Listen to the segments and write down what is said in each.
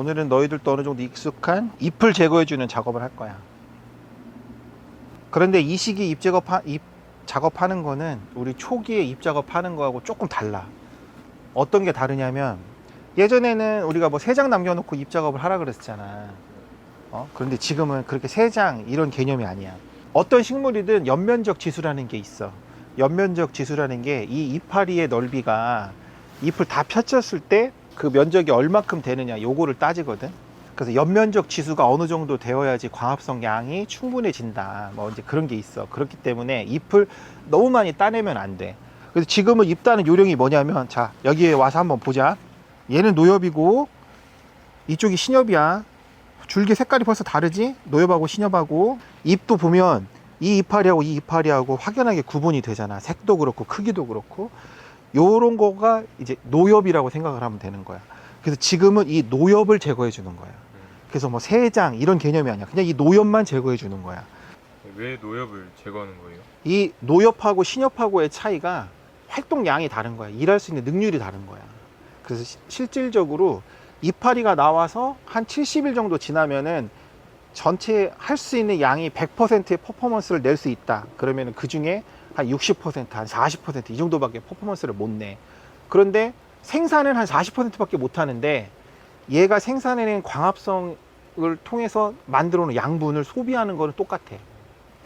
오늘은 너희들도 어느 정도 익숙한 잎을 제거해주는 작업을 할 거야. 그런데 이 시기 잎 작업하는 거는 우리 초기에 잎 작업하는 거하고 조금 달라. 어떤 게 다르냐면, 예전에는 우리가 뭐 3장 남겨놓고 잎 작업을 하라 그랬잖아. 그런데 지금은 그렇게 3장 이런 개념이 아니야. 어떤 식물이든 연면적 지수라는 게 있어. 연면적 지수라는 게 이 이파리의 넓이가 잎을 다 펼쳤을 때 그 면적이 얼마큼 되느냐, 요거를 따지거든. 그래서 연면적 지수가 어느 정도 되어야지 광합성 양이 충분해진다, 뭐 이제 그런 게 있어. 그렇기 때문에 잎을 너무 많이 따내면 안 돼. 그래서 지금은 잎 따는 요령이 뭐냐면, 자, 여기에 와서 한번 보자. 얘는 노엽이고 이쪽이 신엽이야. 줄기 색깔이 벌써 다르지? 노엽하고 신엽하고. 잎도 보면 이 이파리하고 이 이파리하고 확연하게 구분이 되잖아. 색도 그렇고 크기도 그렇고. 요런 거가 이제 노엽이라고 생각을 하면 되는 거야. 그래서 지금은 이 노엽을 제거해 주는 거야. 그래서 뭐 3장 이런 개념이 아니야. 그냥 이 노엽만 제거해 주는 거야. 왜 노엽을 제거하는 거예요? 이 노엽하고 신엽하고의 차이가 활동량이 다른 거야. 일할 수 있는 능률이 다른 거야. 그래서 실질적으로 이파리가 나와서 한 70일 정도 지나면은 전체 할 수 있는 양이 100%의 퍼포먼스를 낼 수 있다. 그러면은 그 중에 한 60%, 한 40% 이 정도밖에 퍼포먼스를 못 내. 그런데 생산은 한 40%밖에 못 하는데, 얘가 생산해낸 광합성을 통해서 만들어 놓은 양분을 소비하는 거는 똑같아.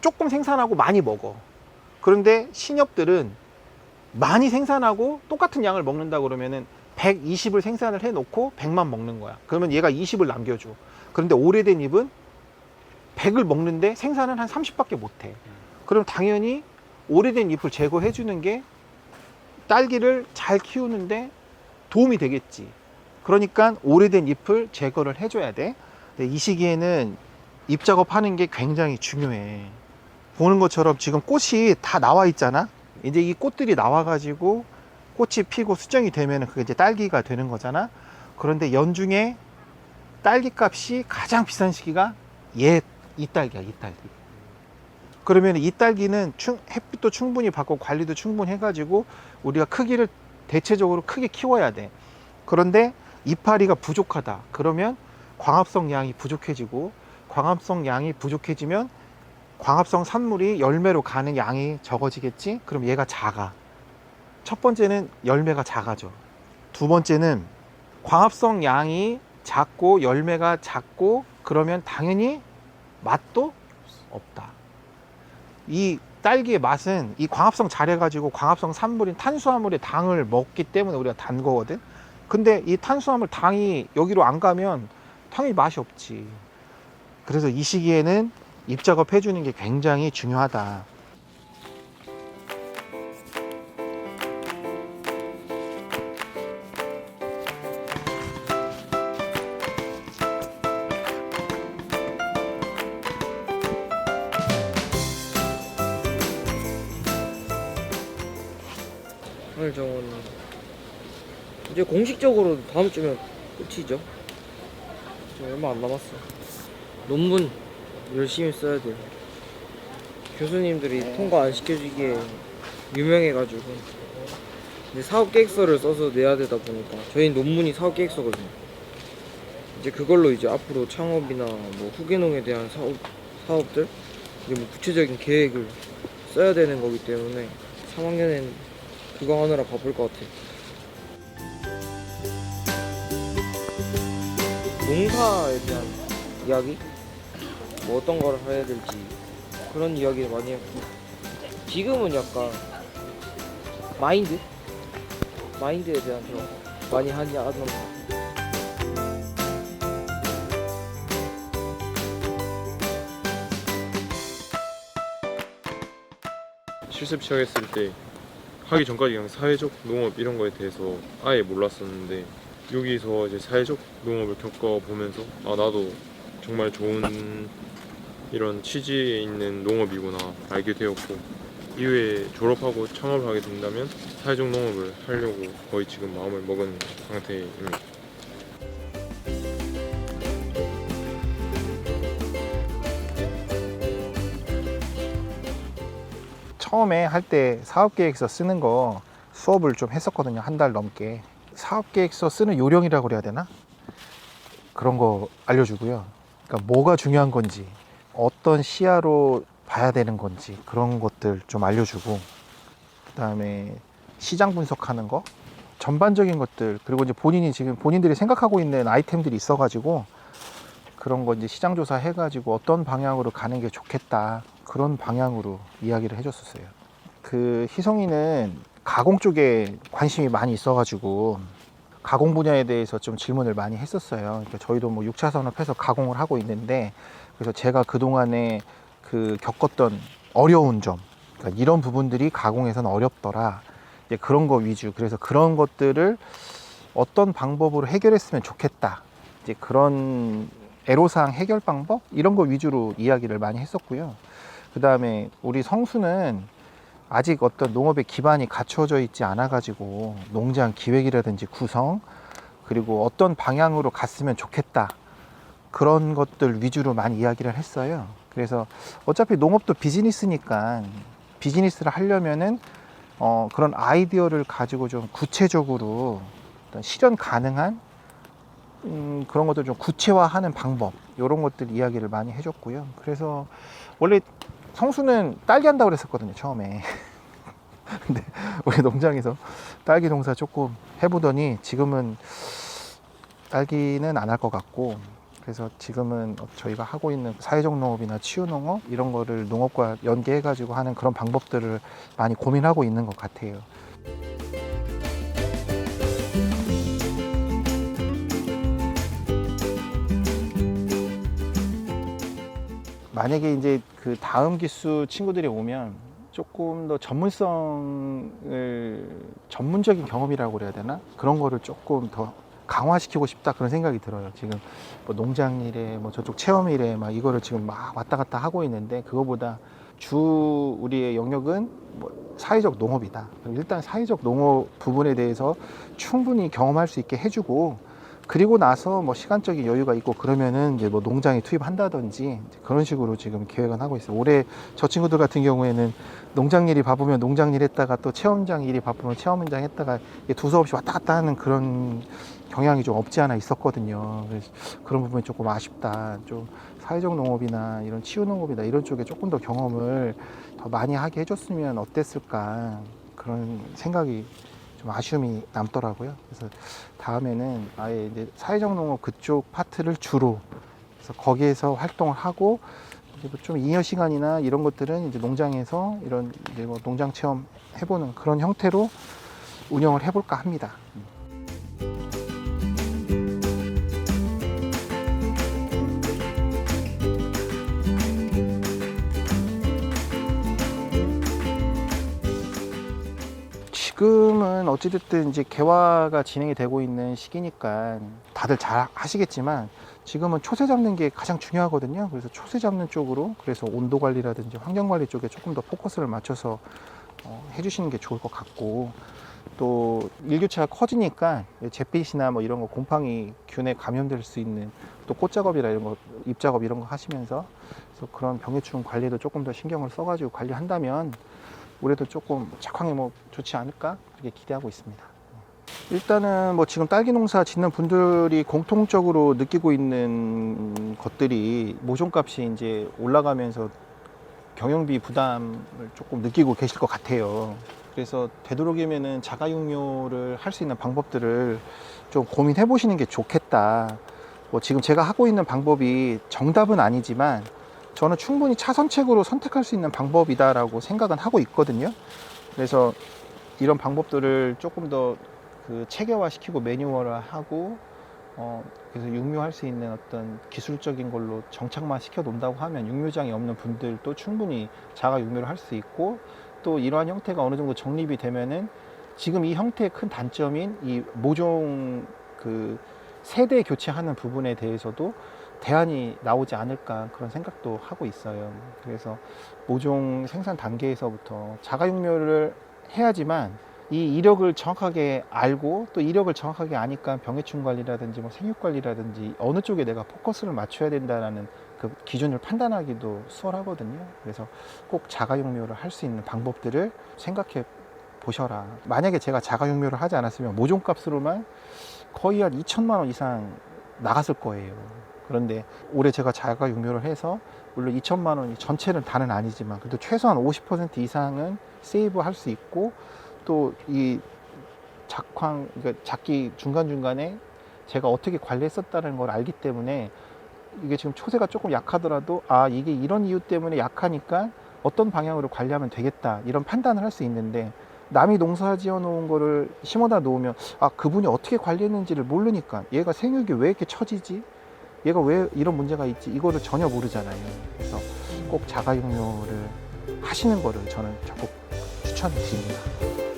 조금 생산하고 많이 먹어. 그런데 신엽들은 많이 생산하고 똑같은 양을 먹는다 그러면은 120을 생산을 해놓고 100만 먹는 거야. 그러면 얘가 20을 남겨줘. 그런데 오래된 잎은 100을 먹는데 생산은 한 30밖에 못해. 그럼 당연히 오래된 잎을 제거해 주는 게 딸기를 잘 키우는데 도움이 되겠지. 그러니까 오래된 잎을 제거를 해줘야 돼. 이 시기에는 잎 작업하는 게 굉장히 중요해. 보는 것처럼 지금 꽃이 다 나와 있잖아. 이제 이 꽃들이 나와가지고 꽃이 피고 수정이 되면 그게 이제 딸기가 되는 거잖아. 그런데 연중에 딸기 값이 가장 비싼 시기가 이 딸기야, 이 딸기. 그러면 이 딸기는 햇빛도 충분히 받고 관리도 충분히 해가지고 우리가 크기를 대체적으로 크게 키워야 돼. 그런데 이파리가 부족하다. 그러면 광합성 양이 부족해지고, 광합성 양이 부족해지면 광합성 산물이 열매로 가는 양이 적어지겠지? 그럼 얘가 작아. 첫 번째는 열매가 작아져. 두 번째는 광합성 양이 작고 열매가 작고, 그러면 당연히 맛도 없다. 이 딸기의 맛은 이 광합성 잘해가지고 광합성 산물인 탄수화물의 당을 먹기 때문에 우리가 단 거거든. 근데 이 탄수화물 당이 여기로 안 가면 당연히 맛이 없지. 그래서 이 시기에는 잎 작업 해주는 게 굉장히 중요하다. 오늘 정원 이제 공식적으로 다음 주면 끝이죠. 지금 얼마 안 남았어. 논문 열심히 써야 돼요. 교수님들이 통과 안 시켜주기에 유명해가지고. 근데 사업계획서를 써서 내야 되다 보니까 저희는 논문이 사업계획서거든요. 이제 그걸로 이제 앞으로 창업이나 뭐 후계농에 대한 사업들 이제 뭐 구체적인 계획을 써야 되는 거기 때문에 3학년엔 그거 하느라 바쁠 것 같아요. 농사에 대한 이야기? 뭐 어떤 걸 해야 될지 그런 이야기를 많이 했고, 지금은 약간 마인드에 대한 좀 많이 하지 않았나. 실습 시작했을 때 하기 전까지 그냥 사회적 농업 이런 거에 대해서 아예 몰랐었는데, 여기서 이제 사회적 농업을 겪어보면서 아, 나도 정말 좋은 이런 취지에 있는 농업이구나 알게 되었고, 이후에 졸업하고 창업을 하게 된다면 사회적 농업을 하려고 거의 지금 마음을 먹은 상태입니다. 처음에 할 때 사업계획서 쓰는 거 수업을 좀 했었거든요. 한 달 넘게. 사업계획서 쓰는 요령이라고 그래야 되나? 그런 거 알려주고요. 그러니까 뭐가 중요한 건지, 어떤 시야로 봐야 되는 건지 그런 것들 좀 알려주고, 그다음에 시장 분석하는 거, 전반적인 것들, 그리고 이제 본인들이 생각하고 있는 아이템들이 있어가지고 그런 거 이제 시장 조사 해가지고 어떤 방향으로 가는 게 좋겠다, 그런 방향으로 이야기를 해줬었어요. 그 희성이는 가공 쪽에 관심이 많이 있어가지고 가공 분야에 대해서 좀 질문을 많이 했었어요. 그러니까 저희도 뭐 6차 산업해서 가공을 하고 있는데, 그래서 제가 그동안에 그 겪었던 어려운 점, 그러니까 이런 부분들이 가공에서는 어렵더라, 이제 그런 거 위주. 그래서 그런 것들을 어떤 방법으로 해결했으면 좋겠다, 이제 그런 애로사항 해결 방법, 이런 거 위주로 이야기를 많이 했었고요. 그 다음에 우리 성수는 아직 어떤 농업의 기반이 갖춰져 있지 않아 가지고 농장 기획이라든지 구성, 그리고 어떤 방향으로 갔으면 좋겠다, 그런 것들 위주로 많이 이야기를 했어요. 그래서 어차피 농업도 비즈니스니까, 비즈니스를 하려면은 그런 아이디어를 가지고 좀 구체적으로 어떤 실현 가능한 그런 것들 좀 구체화하는 방법, 이런 것들 이야기를 많이 해줬고요. 그래서 원래 성수는 딸기 한다고 그랬었거든요, 처음에. 근데 우리 농장에서 딸기 농사 조금 해보더니 지금은 딸기는 안 할 것 같고, 그래서 지금은 저희가 하고 있는 사회적 농업이나 치유 농업, 이런 거를 농업과 연계해 가지고 하는 그런 방법들을 많이 고민하고 있는 것 같아요. 만약에 이제 그 다음 기수 친구들이 오면 조금 더 전문적인 경험이라고 그래야 되나? 그런 거를 조금 더 강화시키고 싶다, 그런 생각이 들어요. 지금 뭐 농장 일에, 뭐 저쪽 체험 일에 막 이거를 지금 막 왔다 갔다 하고 있는데, 그거보다 우리의 영역은 뭐 사회적 농업이다. 일단 사회적 농업 부분에 대해서 충분히 경험할 수 있게 해주고, 그리고 나서 뭐 시간적인 여유가 있고 그러면은 이제 뭐 농장에 투입한다든지 그런 식으로 지금 계획은 하고 있어요. 올해 저 친구들 같은 경우에는 농장 일이 바쁘면 농장 일 했다가 또 체험장 일이 바쁘면 체험장 했다가 두서없이 왔다 갔다 하는 그런 경향이 좀 없지 않아 있었거든요. 그래서 그런 부분이 조금 아쉽다. 좀 사회적 농업이나 이런 치유 농업이나 이런 쪽에 조금 더 경험을 더 많이 하게 해줬으면 어땠을까, 그런 생각이 좀 아쉬움이 남더라고요. 그래서 다음에는 아예 이제 사회적 농업 그쪽 파트를 주로, 그래서 거기에서 활동을 하고, 좀 잉여 시간이나 이런 것들은 이제 농장에서 이런 이제 뭐 농장 체험 해보는 그런 형태로 운영을 해볼까 합니다. 지금은 어찌됐든 이제 개화가 진행이 되고 있는 시기니까 다들 잘 하시겠지만, 지금은 초세 잡는 게 가장 중요하거든요. 그래서 초세 잡는 쪽으로, 그래서 온도 관리라든지 환경 관리 쪽에 조금 더 포커스를 맞춰서 해주시는 게 좋을 것 같고, 또 일교차가 커지니까 잿빛이나 뭐 이런 거 곰팡이 균에 감염될 수 있는 또 꽃 작업이나 이런 거, 잎 작업 이런 거 하시면서, 그래서 그런 병해충 관리도 조금 더 신경을 써가지고 관리한다면 올해도 조금 작황이 뭐 좋지 않을까, 그렇게 기대하고 있습니다. 일단은 뭐 지금 딸기 농사 짓는 분들이 공통적으로 느끼고 있는 것들이 모종값이 이제 올라가면서 경영비 부담을 조금 느끼고 계실 것 같아요. 그래서 되도록이면은 자가육묘를 할 수 있는 방법들을 좀 고민해 보시는 게 좋겠다. 뭐 지금 제가 하고 있는 방법이 정답은 아니지만 저는 충분히 차선책으로 선택할 수 있는 방법이다라고 생각은 하고 있거든요. 그래서 이런 방법들을 조금 더 그 체계화 시키고 매뉴얼화 하고, 그래서 육묘할 수 있는 어떤 기술적인 걸로 정착만 시켜 놓는다고 하면 육묘장이 없는 분들도 충분히 자가 육묘를 할 수 있고, 또 이러한 형태가 어느 정도 정립이 되면은 지금 이 형태의 큰 단점인 이 모종 그 세대 교체하는 부분에 대해서도 대안이 나오지 않을까, 그런 생각도 하고 있어요. 그래서 모종 생산 단계에서부터 자가육묘를 해야지만 이 이력을 정확하게 알고, 또 이력을 정확하게 아니까 병해충 관리라든지 뭐 생육 관리라든지 어느 쪽에 내가 포커스를 맞춰야 된다라는 그 기준을 판단하기도 수월하거든요. 그래서 꼭 자가육묘를 할 수 있는 방법들을 생각해 보셔라. 만약에 제가 자가육묘를 하지 않았으면 모종값으로만 거의 한 2천만 원 이상 나갔을 거예요. 그런데 올해 제가 자가육묘를 해서 물론 2천만 원이 전체는 다는 아니지만 그래도 최소한 50% 이상은 세이브 할 수 있고 또 이 작황, 그러니까 작기 중간중간에 제가 어떻게 관리했었다는 걸 알기 때문에 이게 지금 초세가 조금 약하더라도 아 이게 이런 이유 때문에 약하니까 어떤 방향으로 관리하면 되겠다 이런 판단을 할 수 있는데 남이 농사 지어 놓은 거를 심어다 놓으면 아 그분이 어떻게 관리했는지를 모르니까 얘가 생육이 왜 이렇게 처지지? 얘가 왜 이런 문제가 있지? 이거를 전혀 모르잖아요. 그래서 꼭 자가육묘를 하시는 거를 저는 적극 추천드립니다.